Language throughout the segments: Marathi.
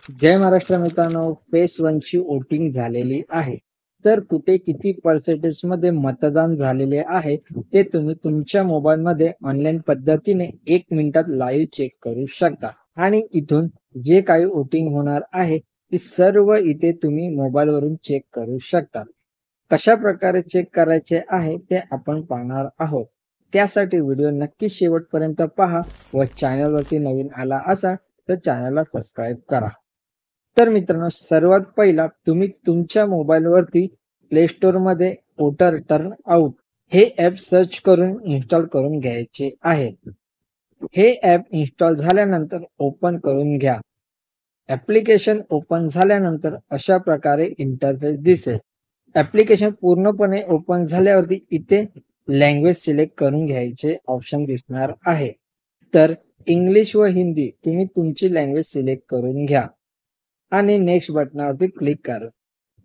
जय महाराष्ट्र मित्रांनो, फेज 1 ची वोटिंग झालेली आहे. तर कुठे किती पर्सेंटेज मध्ये मतदान झालेले आहे ते तुम्ही तुमच्या मोबाईल मध्ये ऑनलाईन पद्धतीने 1 मिनिटात लाईव्ह चेक करू शकता. आणि इथून जे काही वोटिंग होणार आहे ते सर्व इथे तुम्ही मोबाईल वरून चेक करू शकता. कशा प्रकारे चेक करायचे आहे ते आपण पाहणार आहोत. त्यासाठी व्हिडिओ नक्की शेवटपर्यंत पहा व चॅनल वरती नवीन आला असा तर चॅनलला सबस्क्राईब करा. तर मित्रांनो, सर्वात पहिला तुम्ही तुमच्या मोबाईल वरती प्ले स्टोर मध्ये वोटर टर्न आउट हे ऍप सर्च करून इन्स्टॉल करून घ्यायचे आहे. हे ऍप इन्स्टॉल झाल्यानंतर ओपन करून घ्या. ऍप्लिकेशन ओपन झाल्यानंतर अशा प्रकारे इंटरफेस दिसेल. ऍप्लिकेशन पूर्णपणे ओपन झाल्यावरती इथे लँग्वेज सिलेक्ट करून घ्यायचे ऑप्शन दिसणार आहे. तर इंग्लिश व हिंदी तुम्ही तुमची लँग्वेज सिलेक्ट करून घ्या आणि नेक्स्ट बटनावरती क्लिक करा.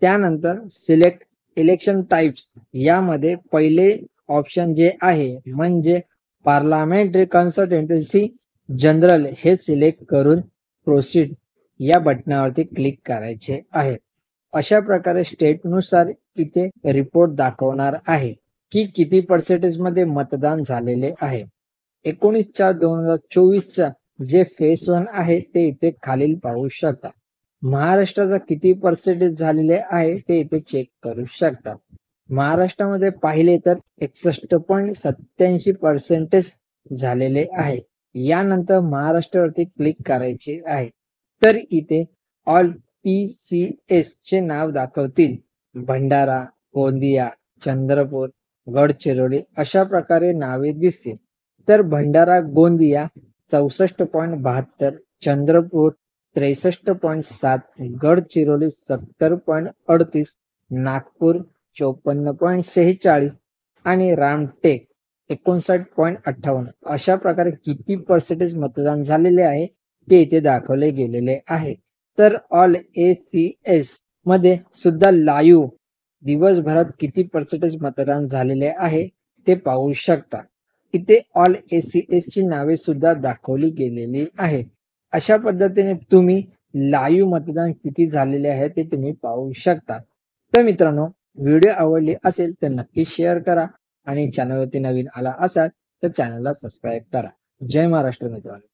त्यानंतर सिलेक्ट इलेक्शन टाइप्स यामध्ये पहिले ऑप्शन जे आहे म्हणजे पार्लमेंटरी कन्सल्टन्सी जनरल हे सिलेक्ट करून प्रोसीड या बटनावरती क्लिक करायचे आहे. अशा प्रकारे स्टेटनुसार इथे रिपोर्ट दाखवणार आहे की किती पर्सेंटेज मध्ये मतदान झालेले आहे. 19/4/2024 चा जे फेज 1 आहे ते इथे खालील पाहू शकता. महाराष्ट्राचा किती पर्सेंटेज झालेले आहे ते इथे चेक करू शकता. महाराष्ट्रामध्ये पाहिले तर 61.87% झालेले आहे. यानंतर महाराष्ट्रावरती क्लिक करायचे आहे. तर इथे ऑल PCS चे नाव दाखवतील. भंडारा, गोंदिया, चंद्रपूर, गडचिरोली अशा प्रकारे नावे दिसतील. तर भंडारा गोंदिया 64.72, चंद्रपूर 63.7, गडचिरोली 70.38, नागपूर 54.46 आणि रामटेक 59.58 अशा प्रकारे किती पर्सेंटेज मतदान झालेले आहे ते इथे दाखवले गेलेले आहे. तर ऑल ACS मध्ये सुद्धा लाईव्ह दिवसभरात किती पर्सेंटेज मतदान झालेले आहे ते पाहू शकता. इथे ऑल ACS ची नावे सुद्धा दाखवली गेलेली आहेत. अशा पद्धतीने तुम्ही लाईव्ह मतदान किती झालेले आहे ते तुम्ही पाहू शकता. तर मित्रांनो, व्हिडिओ आवडली असेल तर नक्की शेअर करा आणि चॅनलवरती नवीन आला असाल तर चॅनलला सबस्क्राईब करा. जय महाराष्ट्र मित्रांनो.